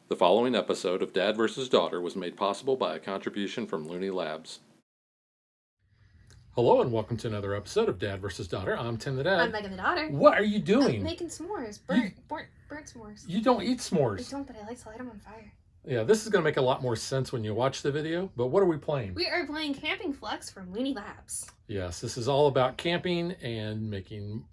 The following episode of Dad vs. Daughter was made possible by a contribution from Looney Labs. Hello and welcome to another episode of Dad vs. Daughter. I'm Tim the Dad. I'm Megan the daughter. What are you doing? I'm making s'mores. Burnt s'mores. You don't eat s'mores. I don't, but I like to light them on fire. Yeah, this is going to make a lot more sense when you watch the video, but what are we playing? We are playing Camping Flux from Looney Labs. Yes, this is all about camping and making,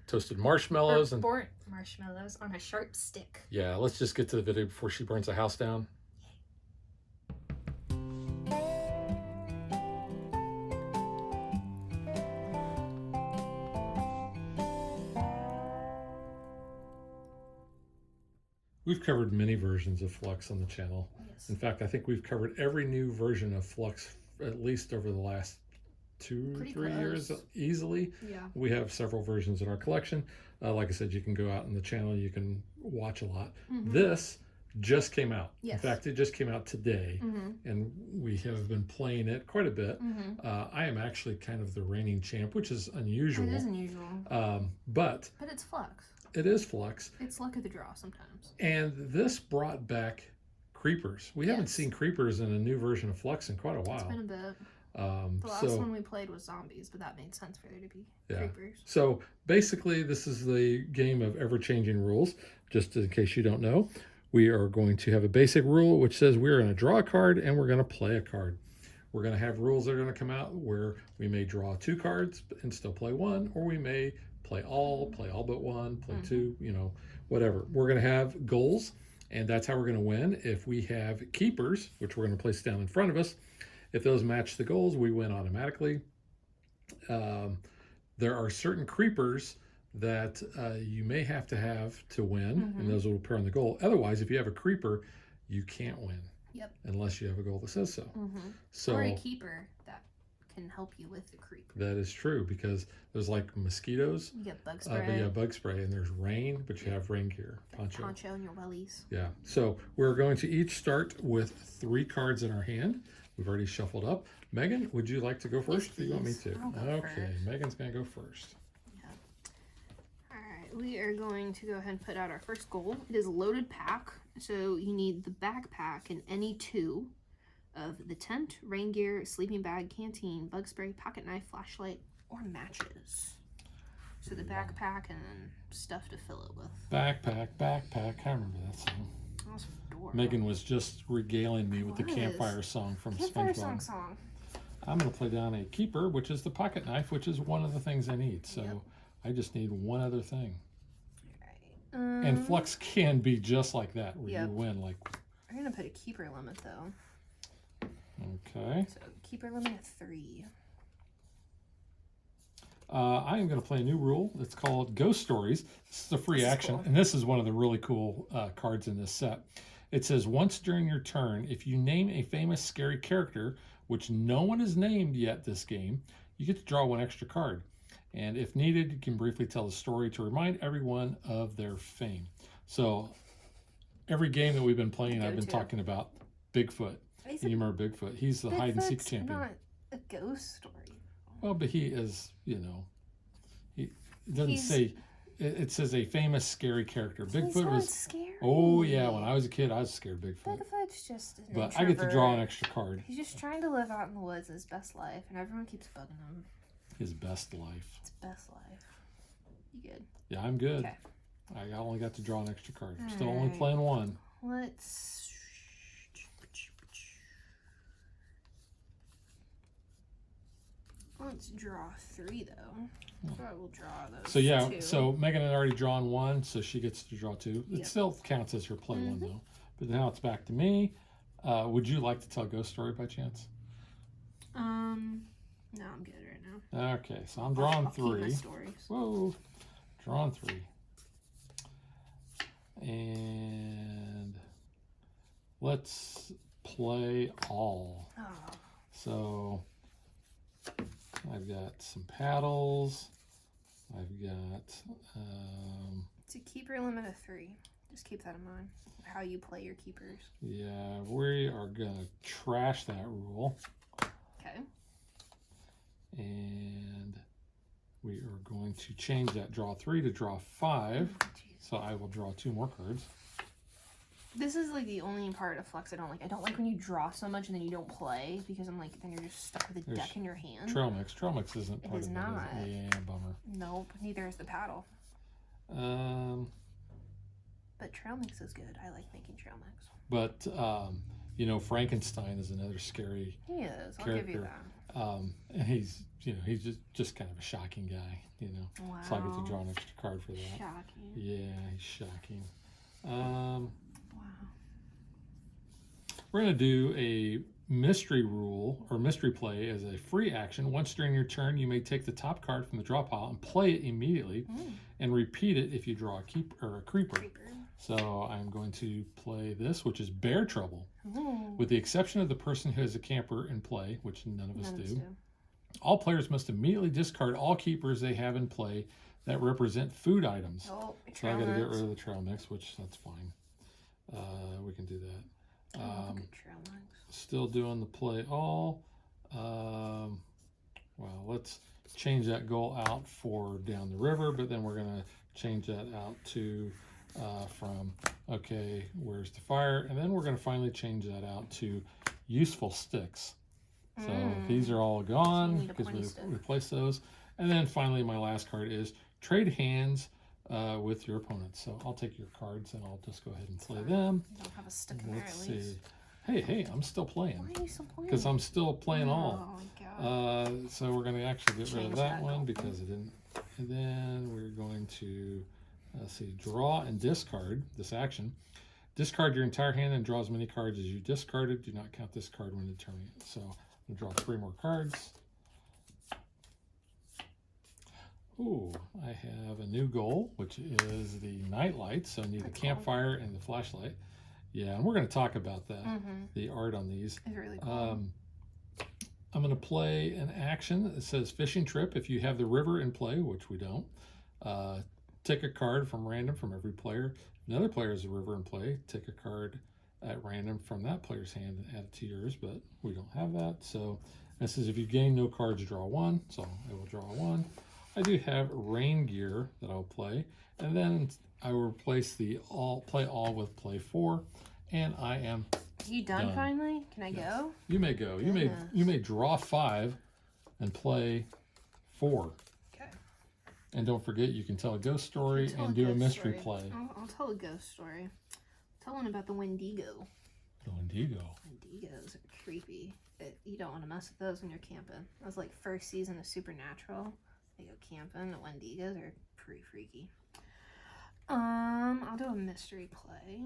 toasted marshmallows. And burnt marshmallows on a sharp stick. Yeah, let's just get to the video before she burns the house down. We've covered many versions of Flux on the channel. Yes. In fact, I think we've covered every new version of Flux at least over the last 3 years easily. Yeah. We have several versions in our collection. Like I said, you can go out on the channel, you can watch a lot. Mm-hmm. This just came out. Yes. In fact, it just came out today, and we have been playing it quite a bit. I am actually kind of the reigning champ, which is unusual. It is unusual. But it's Flux. It is Flux. It's luck of the draw sometimes. And this brought back creepers. We haven't seen creepers in a new version of Flux in quite a while. It's been a bit. The last one we played was zombies, but that made sense for there to be creepers. So basically, this is the game of ever-changing rules. Just in case you don't know, we are going to have a basic rule which says we're going to draw a card and we're going to play a card. We're going to have rules that are going to come out where we may draw 2 cards and still play 1, or we may play all but 1, play 2, whatever. We're going to have goals, and that's how we're going to win. If we have keepers, which we're going to place down in front of us, if those match the goals, we win automatically. There are certain creepers that you may have to win, and those will appear on the goal. Otherwise, if you have a creeper, you can't win. Yep. Unless you have a goal that says so. Or a keeper that can help you with the creeper. That is true, because there's like mosquitoes. You get bug spray. Bug spray, and there's rain, but you have rain gear. Poncho in your wellies. Yeah. So we're going to each start with 3 cards in our hand. We've already shuffled up. Megan, would you like to go first? Yes, or you want me to? I'll go first. Megan's going to go first. Yeah. All right. We are going to go ahead and put out our first goal. It is a loaded pack. So you need the backpack and any 2 of the tent, rain gear, sleeping bag, canteen, bug spray, pocket knife, flashlight, or matches. So the backpack and then stuff to fill it with. Backpack. I remember that song. That was adorable. Megan was just regaling me with the campfire song from SpongeBob. Song. I'm going to play down a keeper, which is the pocket knife, which is one of the things I need. So I just need one other thing. And Flux can be just like that, where you win. I'm going to put a keeper limit, though. Okay. So keeper limit of 3. I am going to play a new rule. It's called Ghost Stories. This is a free action, and this is one of the really cool cards in this set. It says, once during your turn, if you name a famous scary character, which no one has named yet this game, you get to draw 1 extra card. And if needed, you can briefly tell the story to remind everyone of their fame. So every game that we've been playing, I've been talking about Bigfoot. And you remember Bigfoot. He's the hide-and-seek champion. Not a ghost story. Well, but he is, he doesn't say, it says a famous scary character. Bigfoot was scary. Oh, yeah, when I was a kid, I was scared of Bigfoot. Bigfoot's just an But I get to draw an extra card. He's just trying to live out in the woods his best life, and everyone keeps bugging him. His best life. His best life. You good? Yeah, I'm good. Okay. I only got to draw an extra card. I'm still only playing 1. Let's draw 3, though. So I will draw those. So yeah, 2. so Megan had already drawn 1, so she gets to draw 2. It still counts as her play 1, though. But now it's back to me. Would you like to tell a ghost story by chance? No, I'm good right now. Okay, so I'm drawing 3. Keep my stories. Whoa, drawing 3. And let's play all. Oh. So I've got some paddles. I've got It's a keeper limit of 3. Just keep that in mind. How you play your keepers. Yeah, we are gonna trash that rule. Okay. And we are going to change that draw 3 to draw 5. Oh, so I will draw 2 more cards. This is like the only part of Flux I don't like. I don't like when you draw so much and then you don't play because I'm like, then you're just stuck with a There's deck in your hand. Trail mix. Trail mix isn't It part is of not. it. Yeah, bummer. Nope, neither is the paddle. But trail mix is good. I like making trail mix. But you know, Frankenstein is another scary He is. I'll character. give you that. And he's, you know, he's just kind of a shocking guy, you know. Wow. So I get to draw an extra card for that. Shocking. Yeah, he's shocking. Wow. We're going to do a mystery rule or mystery play as a free action. Once during your turn, you may take the top card from the draw pile and play it immediately and repeat it if you draw a creeper. So I'm going to play this, which is Bear Trouble. With the exception of the person who has a camper in play, which none of us do. All players must immediately discard all keepers they have in play that represent food items. Oh, so I got to get rid of the trail mix, which that's fine. We can do that. Still doing the play all. Well, let's change that goal out for down the river, but then we're going to change that out to from, okay, where's the fire? And then we're going to finally change that out to useful sticks. So these are all gone because we replaced those. And then finally, my last card is trade hands with your opponent. So I'll take your cards and I'll just go ahead and play them. You don't have a stick in there at least. See. Hey, I'm still playing. Why are you still playing? Because I'm still playing all. Oh my god. So we're going to actually get rid of that one goal. because it didn't. And then we're going to, let's see, draw and discard this action. Discard your entire hand and draw as many cards as you discarded. Do not count this card when determining it. So I'm going to draw 3 more cards. Ooh, I have a new goal, which is the night light. So I need a campfire and the flashlight. Yeah, and we're going to talk about that, the art on these. It's really cool. I'm going to play an action that says fishing trip. If you have the river in play, which we don't, take a card from random from every player. Another player has a river in play. Take a card at random from that player's hand and add it to yours, but we don't have that. So it says if you gain no cards, draw 1. So I will draw 1. I do have rain gear that I'll play, and then I will replace the play all with play 4, and I am you done finally? Can I go? You may go. You may draw 5 and play 4. Okay. And don't forget, you can tell a ghost story and do a mystery play. I'll tell a ghost story. Tell one about the Wendigo. The Wendigo. Wendigos are creepy. You don't want to mess with those when you're camping. That was like first season of Supernatural. They go camping. The Wendigos are pretty freaky. I'll do a mystery play.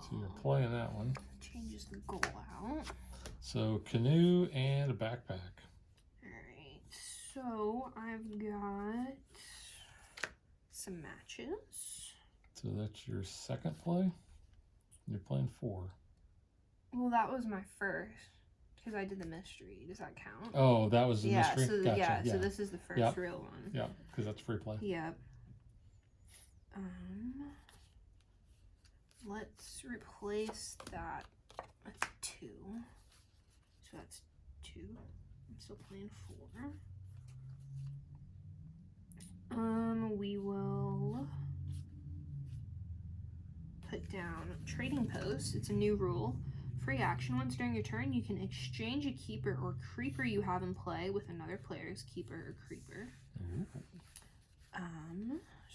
So you're playing that one. Changes the goal out. So canoe and a backpack. Alright, so I've got some matches. So that's your second play? You're playing 4. Well, that was my first. Because I did the mystery. Does that count? Oh, that was the mystery? So, gotcha. So this is the first real one. Yeah, because that's free play. Yep. Let's replace that with 2. So that's 2. I'm still playing 4. We will put down trading post. It's a new rule. Free action. Once during your turn, you can exchange a keeper or creeper you have in play with another player's keeper or creeper.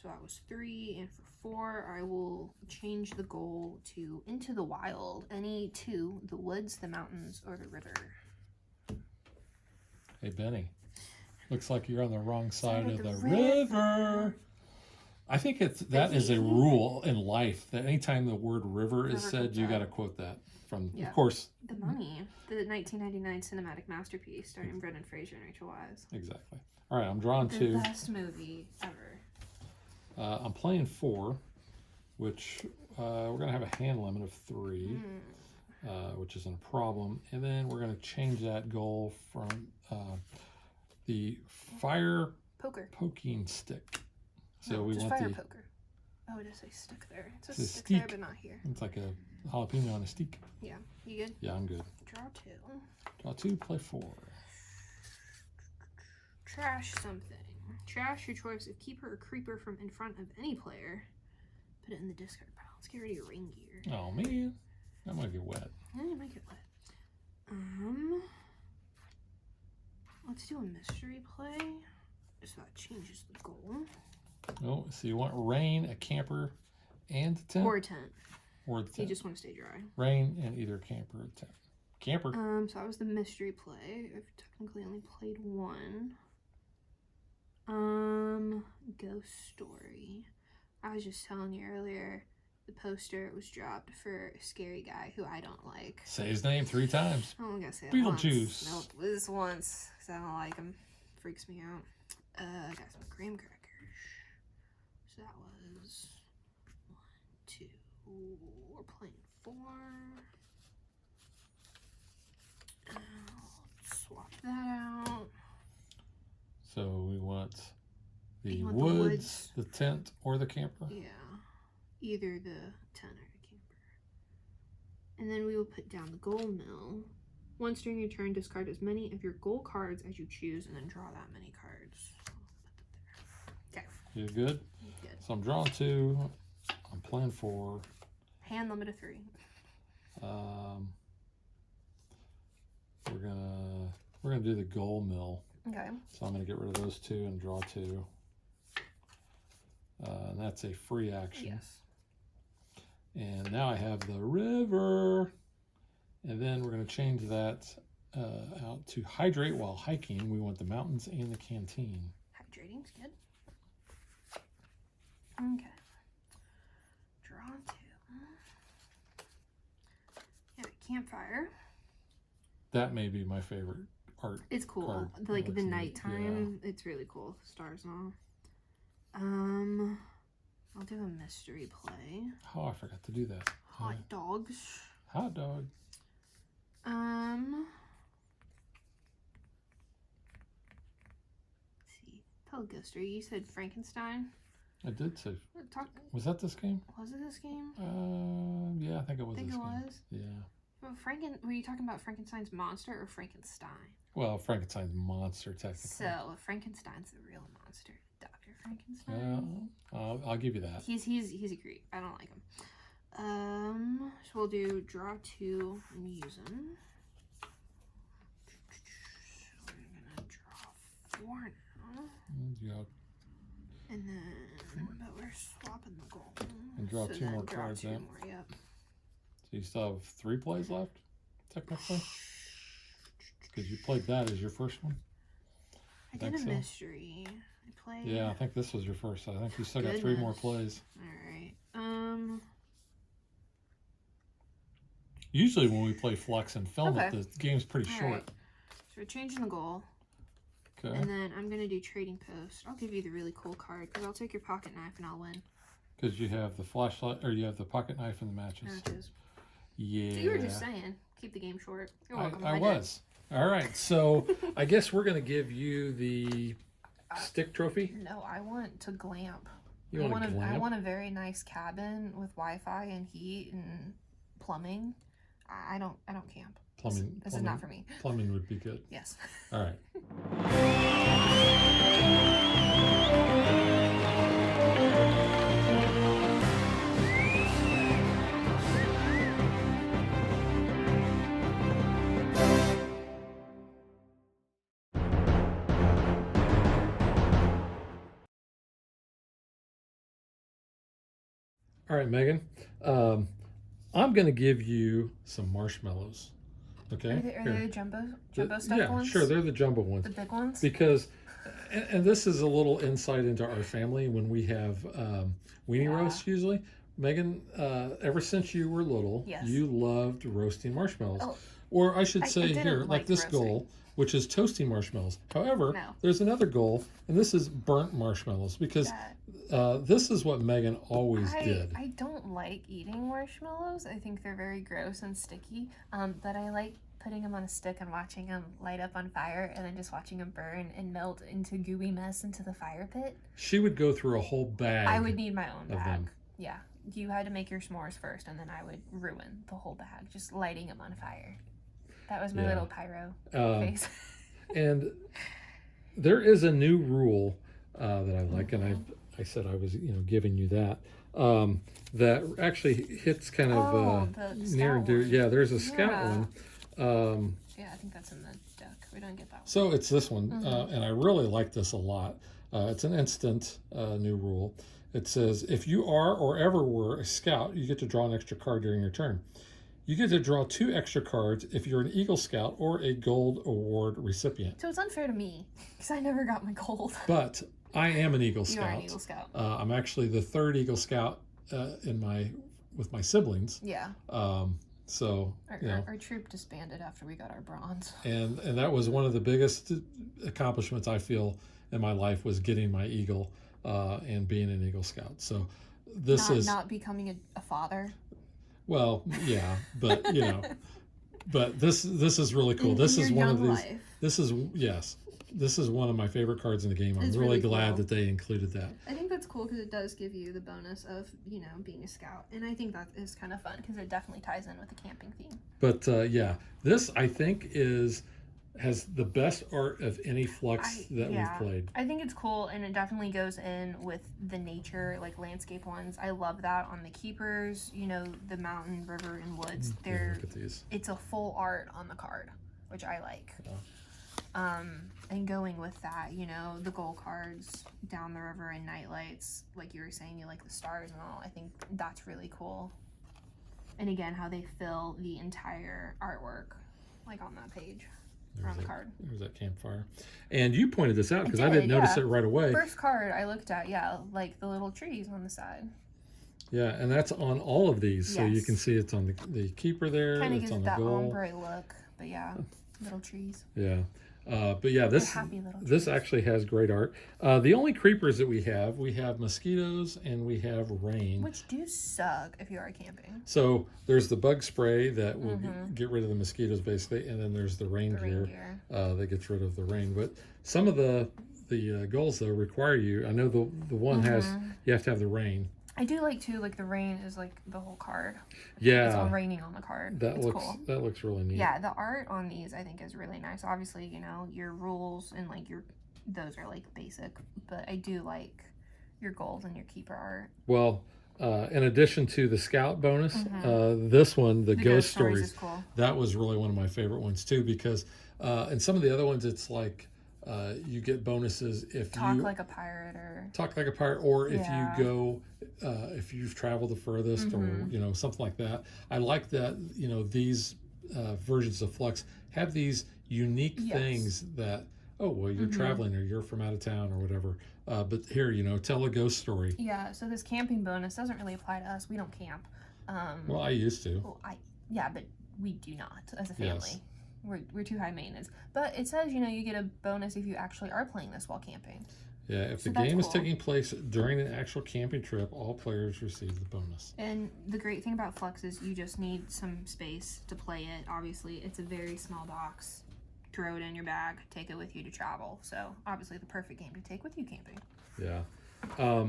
So that was 3, and for 4, I will change the goal to into the wild. Any 2, the woods, the mountains, or the river. Hey, Benny. Looks like you're on the wrong side of the river. I think that is a rule in life that anytime the word river is said, you got to quote that from, of course. The Mummy, the 1999 cinematic masterpiece starring Brendan Fraser and Rachel Weisz. Exactly. All right, I'm drawing 2. The best movie ever. I'm playing 4, which we're going to have a hand limit of 3, which isn't a problem. And then we're going to change that goal from the fire poking stick. So we just want fire the poker. Oh, it does say stick there. It says stick there, but not here. It's like a jalapeno on a stick. Yeah. You good? Yeah, I'm good. Draw 2. Draw 2, play 4. Trash something. Trash your choice of keeper or creeper from in front of any player. Put it in the discard pile. Let's get rid of your rain gear. Oh man, that might get wet. Yeah, you might get wet. Let's do a mystery play. So that changes the goal. Oh, so you want rain, a camper, and a tent? Or a tent. Or the tent. You just want to stay dry. Rain and either camper or tent. Camper. So that was the mystery play. I've technically only played one. Ghost Story. I was just telling you earlier, the poster was dropped for a scary guy who I don't like. Say his name 3 times. I'm gonna say it Beetlejuice. once. Nope, this once, because I don't like him. Freaks me out. I got some graham crackers. So that was 1, 2. We're playing 4. Swap that out. So we want the want woods, the tent, or the camper? Yeah. Either the tent or the camper. And then we will put down the goal mill. Once during your turn, discard as many of your goal cards as you choose, and then draw that many cards. Put that there. Okay. You good? Good. So I'm drawing 2. I'm playing 4. Hand limit of 3. We're gonna do the goal mill. Okay. So I'm gonna get rid of those 2 and draw 2. And that's a free action. Yes. And now I have the river. And then we're going to change that out to hydrate while hiking. We want the mountains and the canteen. Hydrating's good. Okay. Draw 2. Yeah, campfire. That may be my favorite art. It's cool. card. Like That's the neat. nighttime, it's really cool. Stars and all. I'll do a mystery play. Oh, I forgot to do that. Hot dogs. Hot dog. Let's see. Tell a ghost story. You said Frankenstein. I did say. Talk. Was that this game? Was it this game? Yeah, I think it was I think this it game. was. Yeah. Well, were you talking about Frankenstein's monster or Frankenstein? Well, Frankenstein's monster, technically. So Frankenstein's the real monster. Dr. Frankenstein. I'll give you that. He's a creep. I don't like him. So we'll do draw 2 and use him. So we're gonna draw 4 now. Yeah. And then, but we're swapping the goal. And draw so 2 then more draw cards 2 then. more, yep. So you still have 3 plays left, technically? Because you played that as your first one? I did a so. mystery. I played. Yeah, I think this was your first. I think you still got 3 more plays. Alright. Usually when we play Flux and film it, Okay. the game's pretty short. Right. So we're changing the goal. Okay. And then I'm going to do Trading Post. I'll give you the really cool card because I'll take your pocket knife and I'll win. Because you have the flashlight, or you have the pocket knife and the matches. Matches. Yeah. So you were just saying, keep the game short. You're welcome. I did. was. All right, so I guess we're going to give you the stick trophy. No, I want to glamp. You want to glamp? I want a very nice cabin with Wi-Fi and heat and plumbing. I don't camp. Plumbing. This is not for me. Plumbing would be good. Yes. All right. All right, Megan. I'm going to give you some marshmallows. Okay. Are they the jumbo stuff yeah, ones? sure. They're the jumbo ones. The big ones? Because, and this is a little insight into our family when we have weenie roasts usually. Megan, ever since you were little, Yes. you loved roasting marshmallows. Oh. Or I should I say didn't here, like this roasting. goal, which is toasting marshmallows. However, No. there's another goal, and this is burnt marshmallows, because this is what Megan always did. I don't like eating marshmallows. I think they're very gross and sticky. But I like putting them on a stick and watching them light up on fire and then just watching them burn and melt into gooey mess into the fire pit. She would go through a whole bag. I would need my own of bag. them. Yeah. You had to make your s'mores first and then I would ruin the whole bag, just lighting them on fire. That was my little pyro face. And there is a new rule that I like, and I said I was giving you that. that actually hits kind of the near and scout dear. one. Yeah, there's a scout Yeah. one. Yeah, I think that's in the deck. We don't get that one. So it's this one, and I really like this a lot. It's an instant new rule. It says if you are or ever were a scout, you get to draw an extra card during your turn. You get to draw 2 extra cards if you're an Eagle Scout or a Gold Award recipient. So it's unfair to me because I never got my gold. But I am an Eagle You Scout. are an Eagle Scout. I'm actually the 3rd Eagle Scout with my siblings. Yeah. So our troop disbanded after we got our bronze. And that was one of the biggest accomplishments I feel in my life was getting my Eagle and being an Eagle Scout. So this is not becoming a father. Well, yeah, but but this is really cool. This is one of these. Life. This is one of my favorite cards in the game. I'm really glad that they included that. I think that's cool because it does give you the bonus of being a scout, and I think that is kind of fun because it definitely ties in with the camping theme. But yeah, this I think has the best art of any Flux that we've played. I think it's cool, and it definitely goes in with the nature, like landscape ones. I love that on the keepers. The mountain, river, and woods. Look at these. It's a full art on the card, which I like. Yeah. And going with that, the gold cards down the river and night lights, like you were saying, you like the stars and all. I think that's really cool. And again, how they fill the entire artwork, like on that page. On the card. There's that campfire. And you pointed this out because I didn't notice it right away. First card I looked at, like the little trees on the side. Yeah, and that's on all of these. So you can see it's on the keeper there. Kind of it's gives on that the goal. ombre look, but yeah, little trees. Yeah. But yeah, this actually has great art. The only creepers that we have mosquitoes and we have rain. Which do suck if you are camping. So there's the bug spray that will get rid of the mosquitoes basically, and then there's the rain gear that gets rid of the rain. But some of the goals though require you. I know the one you have to have the rain. I do like too, like the rain is like the whole card. Yeah. It's all raining on the card. That looks really neat. Yeah, the art on these I think is really nice. Obviously, your rules and like those are like basic, but I do like your goals and your keeper art. Well, in addition to the scout bonus, this one, the ghost stories, is cool. That was really one of my favorite ones too, because in some of the other ones, it's like you get bonuses if you talk like a pirate, or if you go, if you've traveled the furthest, or something like that. I like that these versions of Flux have these unique things that you're traveling or you're from out of town or whatever. But here, tell a ghost story. Yeah. So this camping bonus doesn't really apply to us. We don't camp. Well, I used to. Well, but we do not as a family. Yes. We're too high maintenance. But it says, you get a bonus if you actually are playing this while camping. Yeah, if the game is taking place during an actual camping trip, all players receive the bonus. And the great thing about Flux is you just need some space to play it. Obviously, it's a very small box. Throw it in your bag, take it with you to travel. So, obviously, the perfect game to take with you camping. Yeah.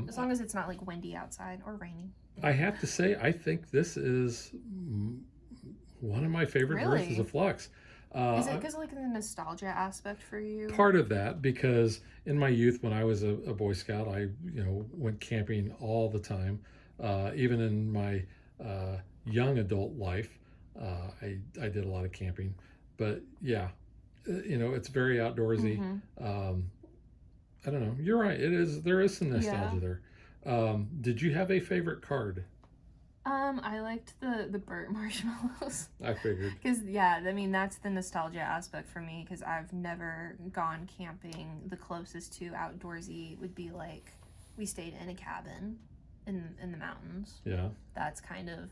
As long as it's not, like, windy outside or raining. I have to say, I think this is one of my favorite versions of Flux. Is it because, like, the nostalgia aspect for you? Part of that, because in my youth, when I was a Boy Scout, I went camping all the time. Even in my young adult life, I did a lot of camping. But yeah, it's very outdoorsy. I don't know. You're right. There is some nostalgia there. Did you have a favorite card? I liked the burnt marshmallows. I figured. Because, that's the nostalgia aspect for me, because I've never gone camping. The closest to outdoorsy would be, like, we stayed in a cabin in the mountains. Yeah. That's kind of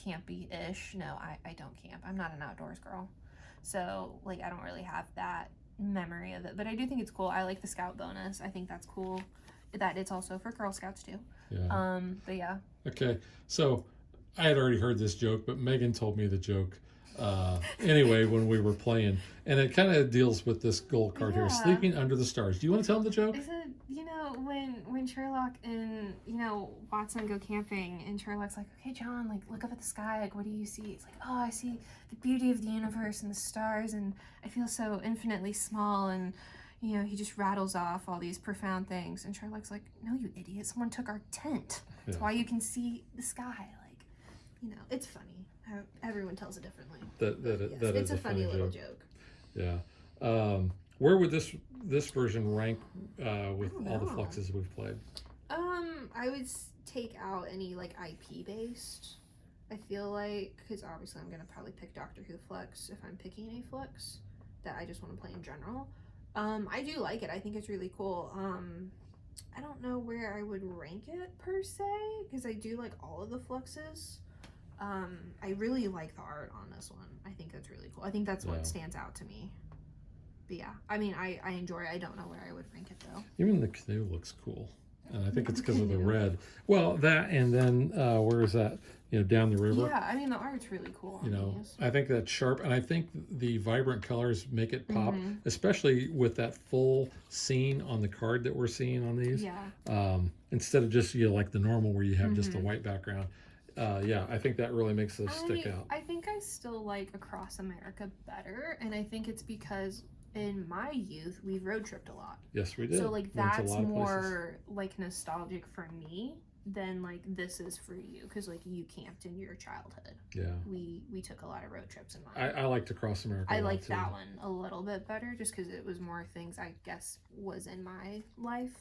campy-ish. No, I don't camp. I'm not an outdoors girl. So, like, I don't really have that memory of it. But I do think it's cool. I like the scout bonus. I think that's cool. That it's also for Girl Scouts, too. Yeah. But yeah. Okay, so I had already heard this joke, but Megan told me the joke anyway when we were playing, and it kind of deals with this gold card here, sleeping under the stars. Do you want to tell them the joke? Is it, when Sherlock and, Watson go camping, and Sherlock's like, okay, John, like, look up at the sky, like, what do you see? It's like, oh, I see the beauty of the universe and the stars, and I feel so infinitely small, and, you know, he just rattles off all these profound things, and Sherlock's like, no, you idiot, someone took our tent. That's why you can see the sky. Like, you know, it's funny how everyone tells it differently. That it's is a funny little joke. joke. Yeah. Where would this version rank with all the Fluxes we've played? I would take out any like IP based. I feel like, because obviously I'm gonna probably pick Doctor Who Flux if I'm picking a Flux that I just want to play in general. I do like it. I think it's really cool. I don't know where I would rank it per se, because I do like all of the Fluxes. I really like the art on this one. I think that's really cool. I think that's what stands out to me. But yeah, I mean, I enjoy it. I don't know where I would rank it though. Even the canoe looks cool. And I think it's because of the red. Well, that, and then where is that? You know, down the river. Yeah, I mean, the art's really cool. You know, I think that's sharp, and I think the vibrant colors make it pop, especially with that full scene on the card that we're seeing on these. Yeah. Instead of just, you know, like the normal where you have just a white background. Yeah, I think that really makes those stick out. I think I still like Across America better, and I think it's because in my youth we road tripped a lot. Yes, we did. So like that's more like nostalgic for me than like this is for you, because like you camped in your childhood. Yeah. We took a lot of road trips in mine. I liked Across America. I liked that one a little bit better just because it was more things I guess was in my life.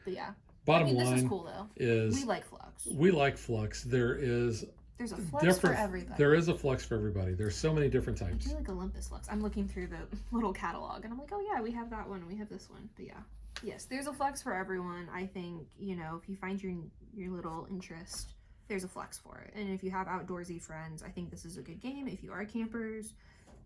But yeah. Bottom line, this is cool though. Is we like Flux. We like Flux. There's a Flux for everybody. There is a Flux for everybody. There's so many different types. I do like Olympus Flux. I'm looking through the little catalog and I'm like, oh yeah, we have that one. We have this one. But yeah. Yes, there's a Flux for everyone. I think, you know, if you find your little interest, there's a Flux for it. And if you have outdoorsy friends, I think this is a good game. If you are campers,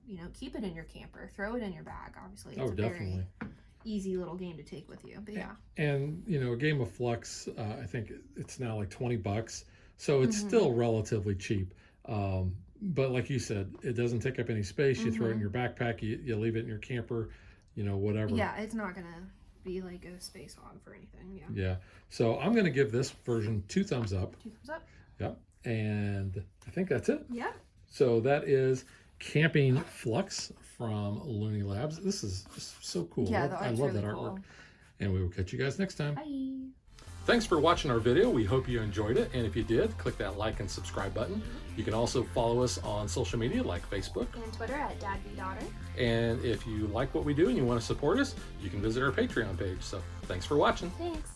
you know, keep it in your camper. Throw it in your bag, obviously. It's definitely. Very easy little game to take with you. But yeah. And you know, a game of Flux, I think it's now like $20. So it's still relatively cheap. But like you said, it doesn't take up any space. You throw it in your backpack, you leave it in your camper, you know, whatever. Yeah, it's not going to be like a space hog for anything. Yeah. Yeah. So I'm going to give this version 2 thumbs up. 2 thumbs up. Yep. And I think that's it. Yeah. So that is Camping Flux from Looney Labs. This is just so cool. Yeah, I love really that artwork. Cool. And we will catch you guys next time. Bye. Thanks for watching our video. We hope you enjoyed it. And if you did, click that like and subscribe button. You can also follow us on social media like Facebook and Twitter at DadBeDaughter. And if you like what we do and you want to support us, you can visit our Patreon page. So thanks for watching. Thanks.